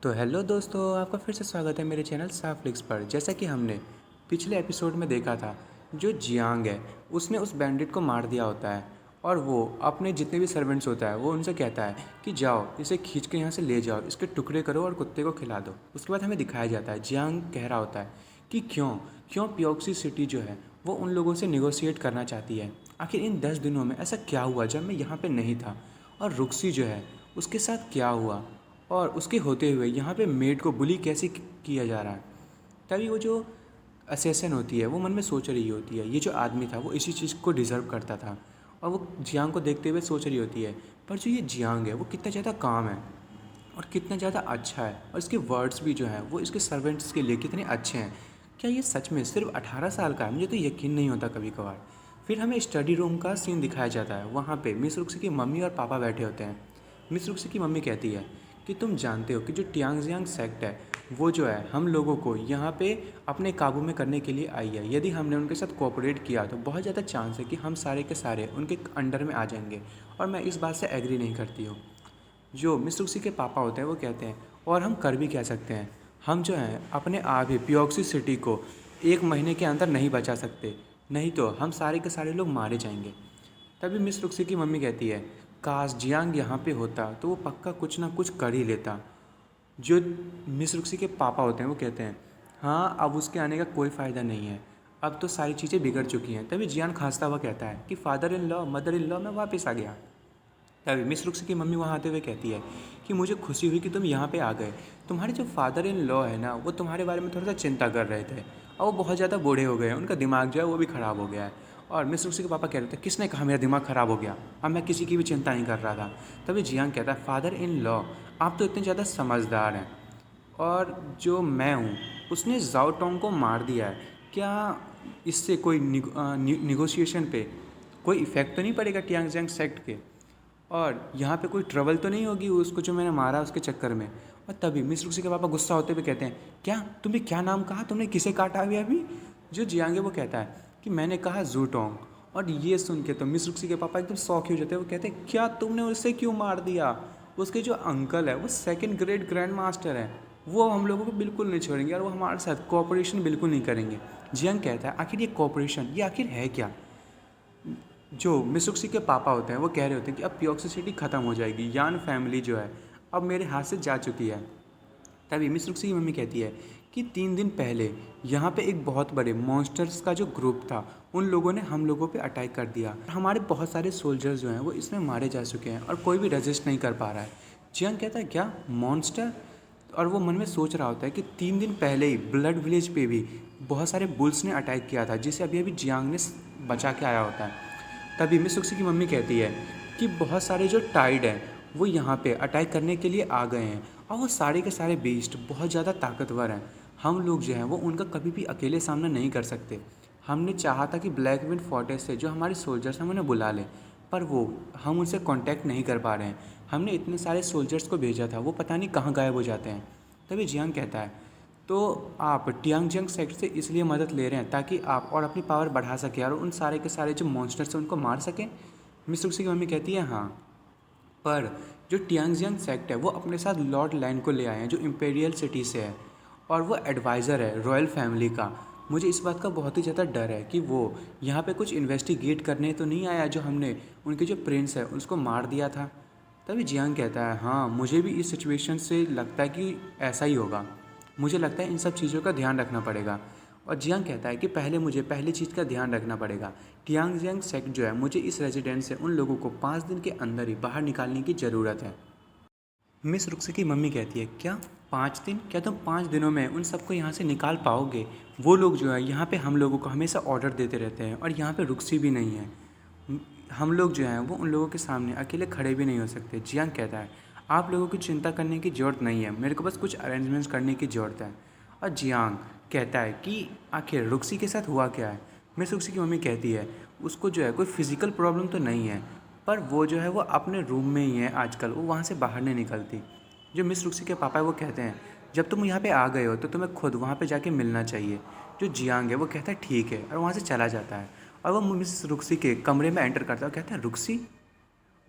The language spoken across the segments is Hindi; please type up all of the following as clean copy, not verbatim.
तो हेलो दोस्तों, आपका फिर से स्वागत है मेरे चैनल साफ फ्लिक्स पर। जैसा कि हमने पिछले एपिसोड में देखा था, जो जियांग है उसने उस बैंडिट को मार दिया होता है और वो अपने जितने भी सर्वेंट्स होता है वो उनसे कहता है कि जाओ इसे खींच के यहाँ से ले जाओ, इसके टुकड़े करो और कुत्ते को खिला दो। उसके बाद हमें दिखाया जाता है जियांग कह रहा होता है कि क्यों क्यों पियोक्सी सिटी जो है वो उन लोगों से निगोशिएट करना चाहती है। आखिर इन 10 दिनों में ऐसा क्या हुआ जब मैं यहाँ पे नहीं था, और रुक्सी जो है उसके साथ क्या हुआ, और उसके होते हुए यहाँ पे मेड को बुली कैसे किया जा रहा है। तभी वो जो असेसन होती है वो मन में सोच रही होती है ये जो आदमी था वो इसी चीज़ को डिज़र्व करता था, और वो जियांग को देखते हुए सोच रही होती है पर जो ये जियांग है वो कितना ज़्यादा काम है और कितना ज़्यादा अच्छा है, और इसके वर्ड्स भी जो हैं वो इसके सर्वेंट्स के लिए कितने अच्छे हैं। क्या ये सच में सिर्फ 18 साल का है? मुझे तो यकीन नहीं होता कभी कभार। फिर हमें स्टडी रूम का सीन दिखाया जाता है। वहाँ पे मिस रुक्सी की मम्मी और पापा बैठे होते हैं। मिस रुक्सी की मम्मी कहती है कि तुम जानते हो कि जो टियांगजियांग सेक्ट है वो जो है हम लोगों को यहाँ पे अपने काबू में करने के लिए आई है। यदि हमने उनके साथ कोऑपरेट किया तो बहुत ज़्यादा चांस है कि हम सारे के सारे उनके अंडर में आ जाएंगे, और मैं इस बात से एग्री नहीं करती हूँ। जो मिस रुक्सी के पापा होते हैं वो कहते हैं और हम कर भी कह सकते हैं, हम जो है अपने आप ही पियोक्सी सिटी को 1 महीने के अंदर नहीं बचा सकते, नहीं तो हम सारे के सारे लोग मारे जाएंगे। तभी मिस रुक्सी की मम्मी कहती है काश जियांग यहाँ पे होता तो वो पक्का कुछ ना कुछ कर ही लेता। जो मिस रुक्सी के पापा होते हैं वो कहते हैं हाँ अब उसके आने का कोई फ़ायदा नहीं है, अब तो सारी चीज़ें बिगड़ चुकी हैं। तभी जियान खांसता हुआ कहता है कि father in law mother in law मैं वापस आ गया। तभी मिस रुक्सी की मम्मी वहाँ आते हुए कहती है कि मुझे खुशी हुई कि तुम यहाँ पे आ गए। तुम्हारे जो फादर इन लॉ है ना वो तुम्हारे बारे में थोड़ा सा चिंता कर रहे थे, और वो बहुत ज़्यादा बूढ़े हो गए हैं, उनका दिमाग जो है वो भी ख़राब हो गया है। और मिस रुक्सी के पापा कह रहे थे किसने कहा मेरा दिमाग ख़राब हो गया, अब मैं किसी की भी चिंता नहीं कर रहा था। तभी जियांग कहता है फादर इन लॉ आप तो इतने ज़्यादा समझदार हैं, और जो मैं हूँ उसने जाओ टोंग को मार दिया है, क्या इससे कोई निगोशिएशन पे कोई इफ़ेक्ट तो नहीं पड़ेगा टियांगजियांग सेक्ट के, और यहाँ पे कोई ट्रबल तो नहीं होगी उसको जो मैंने मारा उसके चक्कर में। और तभी मिस रुक्सी के पापा गुस्सा होते हुए कहते हैं क्या तुमने क्या नाम कहा, तुमने किसे काटा हुआ अभी? जो जियांगे वो कहता है कि मैंने कहा जूटोंग। और ये सुन के तो मिस रुक्सी के पापा एकदम शौक हो जाते हैं। वो कहते हैं क्या तुमने उसे क्यों मार दिया? उसके जो अंकल है वो 2nd ग्रेड ग्रैंड मास्टर है, वो हम लोगों को बिल्कुल नहीं छोड़ेंगे और वो हमारे साथ कोऑपरेशन बिल्कुल नहीं करेंगे। जियांग कहता है आखिर ये कोऑपरेशन ये आखिर है क्या? जो मिसुक्सी के पापा होते हैं वो कह रहे होते हैं कि अब पियोक्सी सिटी ख़त्म हो जाएगी, यान फैमिली जो है अब मेरे हाथ से जा चुकी है। तभी मिसुक्सी की मम्मी कहती है कि 3 दिन पहले यहाँ पे एक बहुत बड़े मॉन्स्टर्स का जो ग्रुप था उन लोगों ने हम लोगों पे अटैक कर दिया। हमारे बहुत सारे सोल्जर्स जो हैं वो इसमें मारे जा चुके हैं और कोई भी रजिस्ट नहीं कर पा रहा है। जियांग कहता है क्या मॉन्स्टर? और वो मन में सोच रहा होता है कि 3 दिन पहले ही ब्लड विलेज पे भी बहुत सारे बुल्स ने अटैक किया था जिसे अभी अभी जियांग ने बचा के आया होता है। तभी मिस सुक्सी की मम्मी कहती है कि बहुत सारे जो टाइड हैं वो यहाँ पे अटैक करने के लिए आ गए हैं, और वो सारे के सारे बीस्ट बहुत ज़्यादा ताकतवर हैं। हम लोग जो हैं वो उनका कभी भी अकेले सामना नहीं कर सकते। हमने चाहा था कि ब्लैक विंड फोर्टेस से जो हमारे सोल्जर्स हैं उन्हें बुला लें, पर वो हम उनसे कांटेक्ट नहीं कर पा रहे हैं। हमने इतने सारे सोल्जर्स को भेजा था, वो पता नहीं कहाँ गायब हो जाते हैं। तभी जियांग कहता है तो आप टियांगजियांग सेक्ट से इसलिए मदद ले रहे हैं ताकि आप और अपनी पावर बढ़ा सकें और उन सारे के सारे जो मॉन्स्टर्स हैं उनको मार सकें? मिस रुक्सी की मम्मी कहती है हाँ, पर जो टियांगजियांग सेक्ट है वो अपने साथ लॉर्ड लाइन को ले आए हैं जो इम्पेरियल सिटी से है, और वो एडवाइज़र है रॉयल फैमिली का। मुझे इस बात का बहुत ही ज़्यादा डर है कि वो यहाँ पे कुछ इन्वेस्टिगेट करने तो नहीं आया जो हमने उनके जो प्रिंस है उसको मार दिया था। तभी जियांग कहता है हाँ मुझे भी इस सिचुएशन से लगता है कि ऐसा ही होगा, मुझे लगता है इन सब चीज़ों का ध्यान रखना पड़ेगा। और जियांग कहता है कि पहले मुझे पहली चीज़ का ध्यान रखना पड़ेगा। टियांगजियांग सेक्ट जो है मुझे इस रेजिडेंस से उन लोगों को 5 दिन के अंदर ही बाहर निकालने की ज़रूरत है। मिस रुक्सी की मम्मी कहती है क्या 5 दिन? क्या तुम 5 दिनों में उन सबको यहाँ से निकाल पाओगे? वो लोग जो है यहाँ पे हम लोगों को हमेशा ऑर्डर देते रहते हैं, और यहाँ पे रुक्सी भी नहीं है। हम लोग जो हैं वो उन लोगों के सामने अकेले खड़े भी नहीं हो सकते। जियांग कहता है आप लोगों की चिंता करने की ज़रूरत नहीं है, मेरे को बस कुछ अरेंजमेंट्स करने की ज़रूरत है। और जियांग कहता है कि आखिर रुक्सी के साथ हुआ क्या है? मिस रुक्सी की मम्मी कहती है उसको जो है कोई फिज़िकल प्रॉब्लम तो नहीं है, पर वो जो है वो अपने रूम में ही है आजकल, वो वहाँ से बाहर नहीं निकलती। जो मिस रुक्सी के पापा है वो कहते हैं जब तुम यहाँ पे आ गए हो तो तुम्हें खुद वहाँ पे जाके मिलना चाहिए। जो जियांग है वो कहता है ठीक है, और वहाँ से चला जाता है। और वो मिस रुक्सी के कमरे में एंटर करता है और कहता है रुक्सी?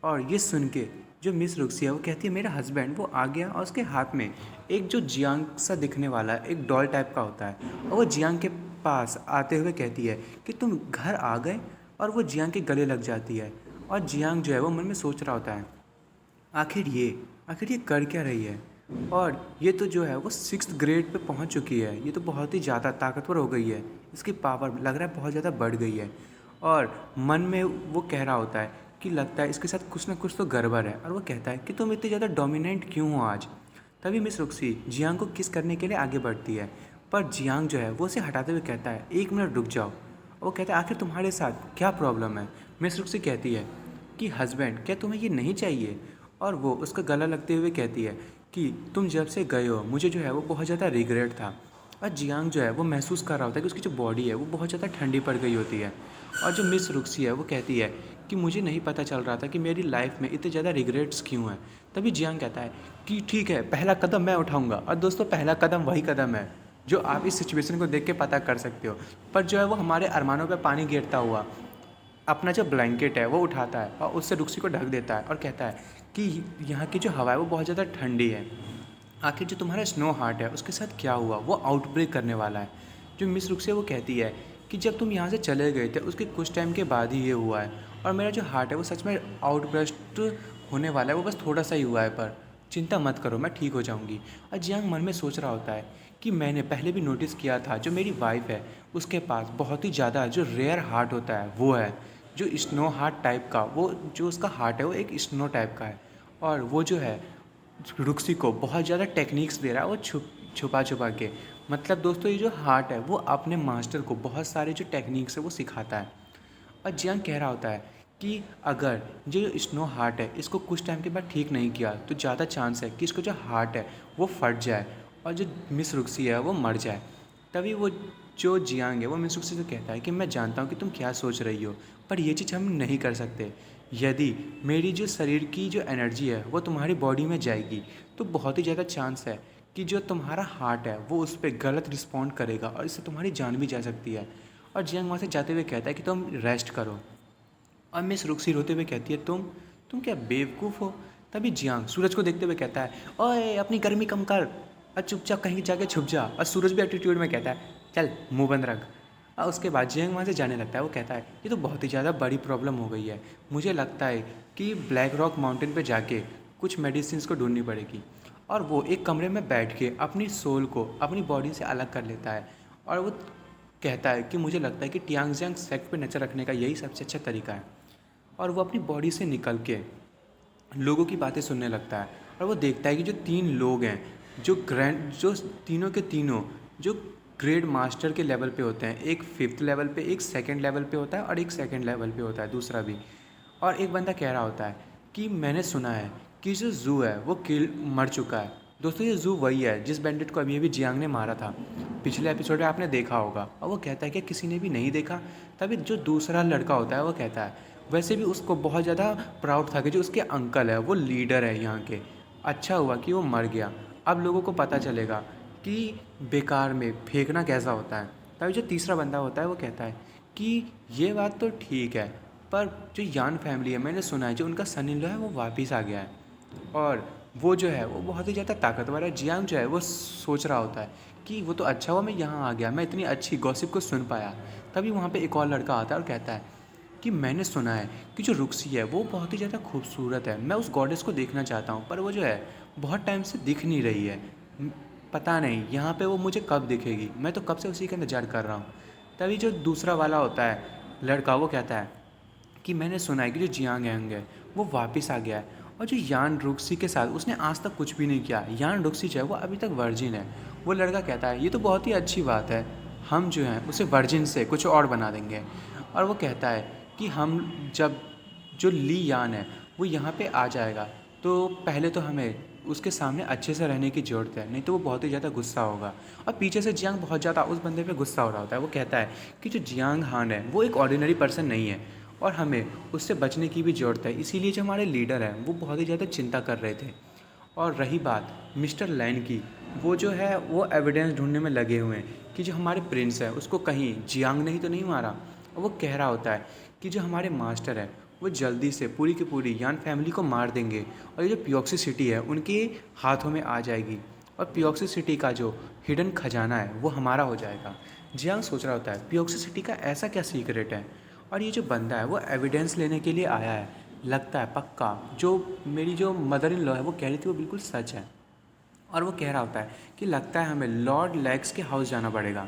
और ये सुन के जो मिस रुक्सी है वो कहती है मेरा हस्बैंड वो आ गया, और उसके हाथ में एक जो जियांग सा दिखने वाला एक डॉल टाइप का होता है, और वो जियांग के पास आते हुए कहती है कि तुम घर आ गए, और वो जियांग के गले लग जाती है। और जियांग जो है वो मन में सोच रहा होता है आखिर ये कर क्या रही है, और ये तो जो है वो 6th ग्रेड पे पहुंच चुकी है, ये तो बहुत ही ज़्यादा ताकतवर हो गई है, इसकी पावर लग रहा है बहुत ज़्यादा बढ़ गई है। और मन में वो कह रहा होता है कि लगता है इसके साथ कुछ ना कुछ तो गड़बड़ है, और वो कहता है कि तुम इतनी ज़्यादा डोमिनेंट क्यों हो आज। तभी मिस रुक्सी जियांग को किस करने के लिए आगे बढ़ती है, पर जियांग जो है वो उसे हटाते हुए कहता है 1 मिनट रुक जाओ। और वो कहता है आखिर तुम्हारे साथ क्या प्रॉब्लम है। मिस रुक्सी कहती है कि हस्बैंड क्या तुम्हें ये नहीं चाहिए, और वो उसका गला लगते हुए कहती है कि तुम जब से गए हो मुझे जो है वो बहुत ज़्यादा रिग्रेट था। और जियांग जो है वो महसूस कर रहा होता है कि उसकी जो बॉडी है वो बहुत ज़्यादा ठंडी पड़ गई होती है। और जो मिस रुक्सी है वो कहती है कि मुझे नहीं पता चल रहा था कि मेरी लाइफ में इतने ज़्यादा रिग्रेट्स क्यों हैं। तभी जियांग कहता है कि ठीक है, पहला कदम मैं उठाऊंगा। और दोस्तों, पहला कदम वही कदम है जो आप इस सिचुएशन को देख के पता कर सकते हो। पर जो है वो हमारे अरमानों पे पानी गिरता हुआ अपना जो ब्लैंकेट है वो उठाता है और उससे रुक्सी को ढक देता है, और कहता है कि यहाँ की जो हवा है वो बहुत ज़्यादा ठंडी है। आखिर जो तुम्हारा स्नो हार्ट है उसके साथ क्या हुआ, वो आउटब्रेक करने वाला है। जो मिस रुक्सी है वो कहती है कि जब तुम यहाँ से चले गए थे उसके कुछ टाइम के बाद ही ये हुआ है, और मेरा जो हार्ट है वो सच में आउटब्रस्ट होने वाला है, वो बस थोड़ा सा ही हुआ है, पर चिंता मत करो, मैं ठीक हो जाऊंगी। और जियांग मन में सोच रहा होता है कि मैंने पहले भी नोटिस किया था जो मेरी वाइफ है उसके पास बहुत ही ज़्यादा जो रेयर हार्ट होता है वो है, जो स्नो हार्ट टाइप का, वो जो उसका हार्ट है वो एक स्नो टाइप का है। और वो जो है रुक्सी को बहुत ज़्यादा टेक्निक्स दे रहा है वो छुपा छुपा के। मतलब दोस्तों, ये जो हार्ट है वो अपने मास्टर को बहुत सारे जो टेक्निक्स है वो सिखाता है। और जियांग कह रहा होता है कि अगर जो स्नो हार्ट है इसको कुछ टाइम के बाद ठीक नहीं किया तो ज़्यादा चांस है कि इसको जो हार्ट है वो फट जाए और जो मिस रुक्सी है वो मर जाए। तभी वो जो जियांग है वो मिस रुक्सी से कहता है कि मैं जानता हूँ कि तुम क्या सोच रही हो, पर यह चीज़ हम नहीं कर सकते। यदि मेरी जो शरीर की जो एनर्जी है वो तुम्हारी बॉडी में जाएगी तो बहुत ही ज़्यादा चांस है कि जो तुम्हारा हार्ट है वो उस पर गलत रिस्पॉन्ड करेगा और इससे तुम्हारी जान भी जा सकती है। और जियांग वहाँ से जाते हुए कहता है कि तुम रेस्ट करो। और मिस रुक्सी रोते हुए कहती है तुम क्या बेवकूफ़ हो। तभी जियांग सूरज को देखते हुए कहता है ओए अपनी गर्मी कम कर और चुपचाप कहीं जाके छुप जा। और सूरज भी एटीट्यूड में कहता है चल मुंह बंद रख। और उसके बाद जियांग वहाँ से जाने लगता है। वो कहता है ये तो बहुत ही ज़्यादा बड़ी प्रॉब्लम हो गई है, मुझे लगता है कि ब्लैक रॉक माउंटेन पे जाके कुछ मेडिसिन को ढूंढनी पड़ेगी। और वो एक कमरे में बैठ के अपनी सोल को अपनी बॉडी से अलग कर लेता है, और वो कहता है कि मुझे लगता है कि टियांगजियांग सेक्ट पे नज़र रखने का यही सबसे अच्छा तरीका है। और वो अपनी बॉडी से निकल के लोगों की बातें सुनने लगता है, और वो देखता है कि जो 3 लोग हैं जो तीनों के तीनों जो ग्रेड मास्टर के लेवल पे होते हैं, एक 5th लेवल पे, एक 2nd लेवल पे होता है और एक 2nd लेवल पे होता है दूसरा भी। और एक बंदा कह रहा होता है कि मैंने सुना है कि जो जू है वो मर चुका है। दोस्तों, ये जू वही है जिस बैंडिट को अभी अभी जियांग ने मारा था, पिछले एपिसोड में आपने देखा होगा। और वो कहता है कि किसी ने भी नहीं देखा। तभी जो दूसरा लड़का होता है वो कहता है वैसे भी उसको बहुत ज़्यादा प्राउड था कि जो उसके अंकल है वो लीडर है यहाँ के, अच्छा हुआ कि वो मर गया, अब लोगों को पता चलेगा कि बेकार में फेंकना कैसा होता है। तभी जो तीसरा बंदा होता है वो कहता है कि ये बात तो ठीक है, पर जो यान फैमिली है मैंने सुना है जो उनका सन इन लॉ है वो वापस आ गया है, और वो जो है वो बहुत ही ज़्यादा ताकतवर है। जियांग जो है वो सोच रहा होता है कि वो तो अच्छा हुआ मैं यहाँ आ गया, मैं इतनी अच्छी गॉसिप को सुन पाया। तभी वहाँ पे एक और लड़का आता है और कहता है कि मैंने सुना है कि जो रुक्सी है वो बहुत ही ज़्यादा खूबसूरत है, मैं उस गॉडेस को देखना चाहता हूँ, पर वो जो है बहुत टाइम से दिख नहीं रही है, पता नहीं यहाँ पे वो मुझे कब दिखेगी, मैं तो कब से उसी का इंतज़ार कर रहा हूँ। तभी जो दूसरा वाला होता है लड़का वो कहता है कि मैंने सुना है कि जो जियांग यांग है वो वापस आ गया है, और जो यान रुक्सी के साथ उसने आज तक कुछ भी नहीं किया, यान रुक्सी जो है वो अभी तक वर्जिन है। वो लड़का कहता है ये तो बहुत ही अच्छी बात है, हम जो हैं उसे वर्जिन से कुछ और बना देंगे। और वो कहता है कि हम जब जो ली यान है वो यहाँ पे आ जाएगा तो पहले तो हमें उसके सामने अच्छे से रहने की ज़रूरत है, नहीं तो वो बहुत ही ज़्यादा गुस्सा होगा। और पीछे से जियांग बहुत ज़्यादा उस बंदे पे गुस्सा हो रहा होता है। वो कहता है कि जो जियांग हान है वो एक ऑर्डिनरी पर्सन नहीं है और हमें उससे बचने की भी ज़रूरत है, इसीलिए जो हमारे लीडर हैं वो बहुत ही ज़्यादा चिंता कर रहे थे। और रही बात मिस्टर लैन की, वो जो है वो एविडेंस ढूंढने में लगे हुए हैं कि जो हमारे प्रिंस है उसको कहीं जियांग ने ही तो नहीं मारा। और वो कह रहा होता है कि जो हमारे मास्टर है वो जल्दी से पूरी की पूरी यान फैमिली को मार देंगे और ये जो पियोक्सी सिटी है उनके हाथों में आ जाएगी और पियोक्सी सिटी का जो हिडन खजाना है वो हमारा हो जाएगा। जियांग सोच रहा होता है पियोक्सी सिटी का ऐसा क्या सीक्रेट है, और ये जो बंदा है वो एविडेंस लेने के लिए आया है। लगता है पक्का जो मेरी जो मदर इन लॉ है वो कह रही थी वो बिल्कुल सच है। और वो कह रहा होता है कि लगता है हमें लॉर्ड लेग्स के हाउस जाना पड़ेगा।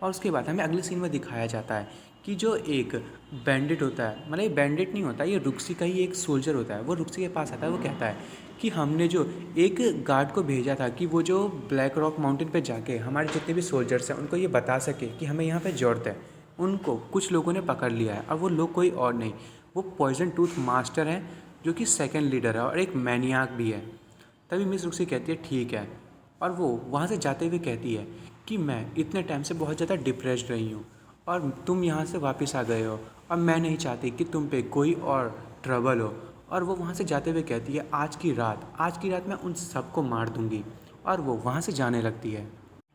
और उसके बाद हमें अगले सीन में दिखाया जाता है कि जो एक बैंडिट होता है, मतलब ये बैंडिट नहीं होता, ये रुक्सी का ही एक सोल्जर होता है। वो रुक्सी के पास आता है, वो कहता है कि हमने जो एक गार्ड को भेजा था कि वो जो ब्लैक रॉक माउंटेन पे जाके हमारे जितने भी सोल्जर्स हैं उनको ये बता सके कि हमें यहाँ पे ज़रूरत है, उनको कुछ लोगों ने पकड़ लिया है। और वो लोग कोई और नहीं, वो पॉइजन टूथ मास्टर है जो कि सेकंड लीडर है और एक मैनियाक भी है। तभी मिस रुक्सी कहती है ठीक है, और वो वहाँ से जाते हुए कहती है कि मैं इतने टाइम से बहुत ज़्यादा डिप्रेस्ड रही हूँ और तुम यहाँ से वापस आ गए हो और मैं नहीं चाहती कि तुम पे कोई और ट्रबल हो। और वो वहाँ से जाते हुए कहती है आज की रात मैं उन सबको मार दूँगी, और वो वहाँ से जाने लगती है।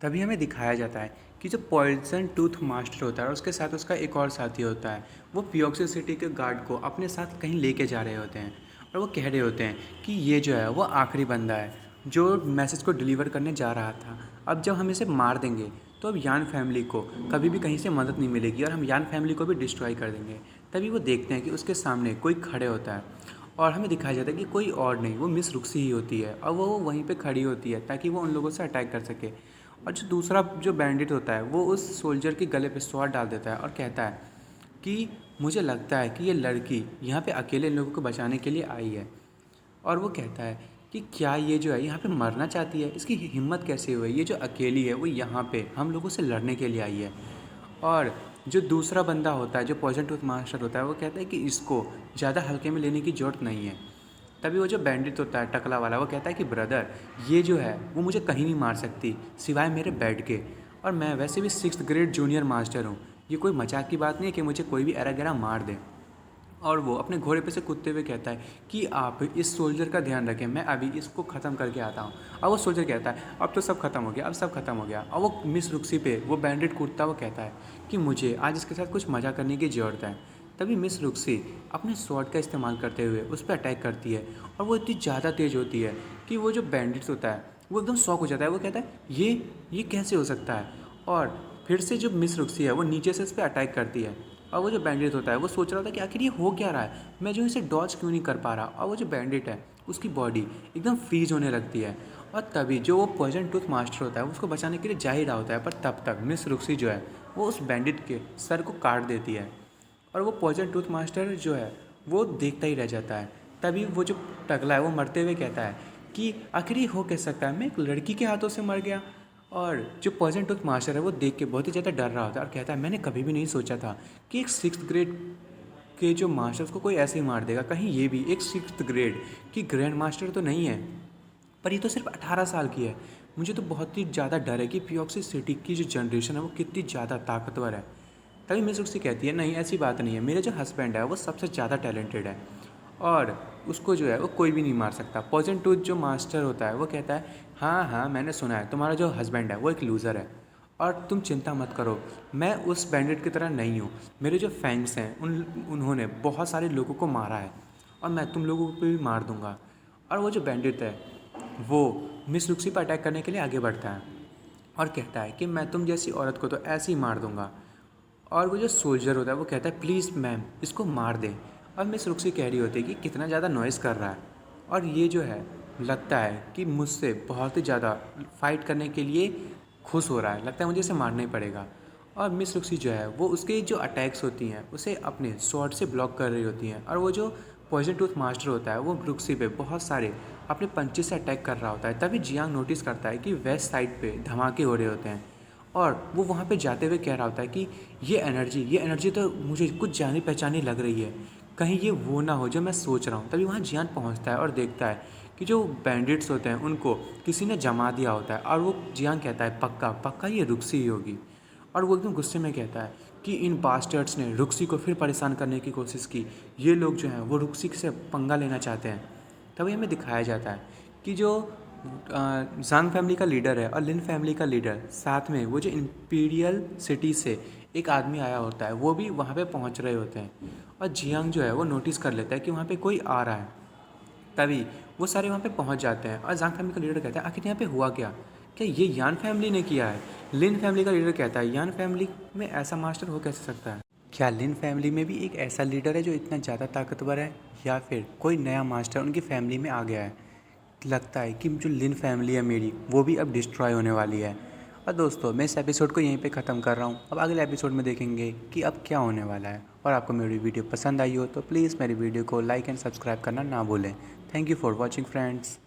तभी हमें दिखाया जाता है कि जो पॉइजन टूथ मास्टर होता है और उसके साथ उसका एक और साथी होता है, वो पियोक्सी सिटी के गार्ड को अपने साथ कहीं लेके जा रहे होते हैं। और वो कह रहे होते हैं कि ये जो है वो आखिरी बंदा है जो मैसेज को डिलीवर करने जा रहा था। अब जब हम इसे मार देंगे तो अब यान फैमिली को कभी भी कहीं से मदद नहीं मिलेगी और हम यान फैमिली को भी डिस्ट्रॉय कर देंगे। तभी वो देखते हैं कि उसके सामने कोई खड़े होता है और हमें दिखाया जाता है कि कोई और नहीं, वो मिस रुक्सी ही होती है और वो वहीं पे खड़ी होती है ताकि वो उन लोगों से अटैक कर सके। और जो दूसरा जो बैंडिट होता है वो उस सोल्जर के गले पे स्वॉर्ड डाल देता है और कहता है कि मुझे लगता है कि ये लड़की यहाँ पे अकेले इन लोगों को बचाने के लिए आई है। और वो कहता है कि क्या ये जो है यहाँ पे मरना चाहती है, इसकी हिम्मत कैसे हुई, ये जो अकेली है वो यहाँ पे हम लोगों से लड़ने के लिए आई है। और जो दूसरा बंदा होता है जो पॉइजन टूथ मास्टर होता है वो कहता है कि इसको ज़्यादा हल्के में लेने की ज़रूरत नहीं है। तभी वो जो बैंडिट होता है टकला वाला वो कहता है कि ब्रदर ये जो है वो मुझे कहीं नहीं मार सकती सिवाय मेरे बेड के, और मैं वैसे भी 6th ग्रेड जूनियर मास्टर हूँ, ये कोई मजाक की बात नहीं है कि मुझे कोई भी एरा गैरा मार दे। और वो अपने घोड़े पे से कूदते हुए कहता है कि आप इस सोल्जर का ध्यान रखें, मैं अभी इसको ख़त्म करके आता हूँ। और वो सोल्जर कहता है अब तो सब खत्म हो गया, अब सब खत्म हो गया। और वो मिस रुक्सी पे वो बैंडिट कूदता हुआ कहता है कि मुझे आज इसके साथ कुछ मजा करने की ज़रूरत है। तभी मिस रुक्सी अपने स्वॉर्ड का इस्तेमाल करते हुए उस पर अटैक करती है और वो इतनी ज़्यादा तेज़ होती है कि वो जो बैंडिट्स होता है वो एकदम शॉक हो जाता है। वो कहता है ये कैसे हो सकता है। और फिर से जो मिस रुक्सी है वो नीचे से इस पर अटैक करती है। और वो जो बैंडिट होता है वो सोच रहा था कि आखिर ये हो क्या रहा है, मैं जो इसे डॉज क्यों नहीं कर पा रहा। और वो जो बैंडिट है उसकी बॉडी एकदम फ्रीज होने लगती है। और तभी जो वो पॉइजन टूथ मास्टर होता है उसको बचाने के लिए जा ही रहा होता है, पर तब तक मिस रुक्सी जो है वो उस बैंडिट के सर को काट देती है। और वो पॉइजन टूथ मास्टर जो है वो देखता ही रह जाता है। तभी वो जो टकला है वो मरते हुए कहता है कि आखिर ये हो कैसे सकता है, मैं एक लड़की के हाथों से मर गया। और जो पॉइजन टूथ मास्टर है वो देख के बहुत ही ज़्यादा डर रहा होता है और कहता है मैंने कभी भी नहीं सोचा था कि एक 6th ग्रेड के जो मास्टर उसको कोई ऐसे ही मार देगा। कहीं ये भी एक 6th ग्रेड की ग्रैंड मास्टर तो नहीं है, पर ये तो सिर्फ 18 साल की है। मुझे तो बहुत ही ज़्यादा डर है कि पियोक्सी सिटी की जो जनरेशन है वो कितनी ज़्यादा ताकतवर है। तभी मिस रुक्सी कहती है नहीं ऐसी बात नहीं है, मेरे जो हस्बैंड है वो सबसे ज़्यादा टैलेंटेड है और उसको जो है वो कोई भी नहीं मार सकता। पॉइजन टूथ जो मास्टर होता है वो कहता है हाँ हाँ मैंने सुना है तुम्हारा जो हस्बैंड है वो एक लूज़र है, और तुम चिंता मत करो, मैं उस बैंडिट की तरह नहीं हूँ। मेरे जो फैंग्स हैं उन्होंने बहुत सारे लोगों को मारा है और मैं तुम लोगों को भी मार दूँगा। और वो जो बैंडिट है वो मिस रुक्सी पर अटैक करने के लिए आगे बढ़ता है और कहता है कि मैं तुम जैसी औरत को तो ऐसे ही मार दूँगा। और वो जो सोल्जर होता है वो कहता है प्लीज़ मैम इसको मार दें। और मिस रुक्सी कह रही होती है कि कितना ज़्यादा नॉइज़ कर रहा है, और ये जो है लगता है कि मुझसे बहुत ही ज़्यादा फाइट करने के लिए खुश हो रहा है, लगता है मुझे इसे मारना ही पड़ेगा। और मिस रुक्सी जो है वो उसके जो अटैक्स होती हैं उसे अपने स्वॉर्ड से ब्लॉक कर रही होती हैं। और वो जो पॉइजन टूथ मास्टर होता है वो रुक्सी पे बहुत सारे अपने पंचे से अटैक कर रहा होता है। तभी जियांग नोटिस करता है कि वेस्ट साइड पे धमाके हो रहे होते हैं और वो वहाँ पे जाते हुए कह रहा होता है कि ये एनर्जी तो मुझे कुछ जानी पहचानी लग रही है, कहीं ये वो ना हो जो मैं सोच रहा हूँ। तभी वहाँ जियान पहुँचता है और देखता है कि जो बैंडिट्स होते हैं उनको किसी ने जमा दिया होता है। और वो जियान कहता है पक्का पक्का ये रुक्सी ही होगी। और वो एकदम गुस्से में कहता है कि इन बास्टर्ड्स ने रुक्सी को फिर परेशान करने की कोशिश की, ये लोग जो हैं वो रुक्सी से पंगा लेना चाहते हैं। तभी हमें दिखाया जाता है कि जो जांग फैमिली का लीडर है और लिन फैमिली का लीडर साथ में वो जो इंपीरियल सिटी से एक आदमी आया होता है, वो भी वहाँ पे पहुँच रहे होते हैं और जियांग जो है वो नोटिस कर लेता है कि वहाँ पे कोई आ रहा है। तभी वो सारे वहाँ पे पहुँच जाते हैं और जांग फैमिली का लीडर कहता है आखिर यहाँ पे हुआ क्या, क्या ये यान फैमिली ने किया है। लिन फैमिली का लीडर कहता है यान फैमिली में ऐसा मास्टर हो कैसे सकता है। क्या लिन फैमिली में भी एक ऐसा लीडर है जो इतना ज़्यादा ताकतवर है, या फिर कोई नया मास्टर उनकी फैमिली में आ गया है। लगता है कि जो लिन फैमिली है मेरी, वो भी अब डिस्ट्रॉय होने वाली है। और दोस्तों, मैं इस एपिसोड को यहीं पे ख़त्म कर रहा हूँ। अब अगले एपिसोड में देखेंगे कि अब क्या होने वाला है। और आपको मेरी वीडियो पसंद आई हो तो प्लीज़ मेरी वीडियो को लाइक एंड सब्सक्राइब करना ना भूलें। Thank you for watching friends.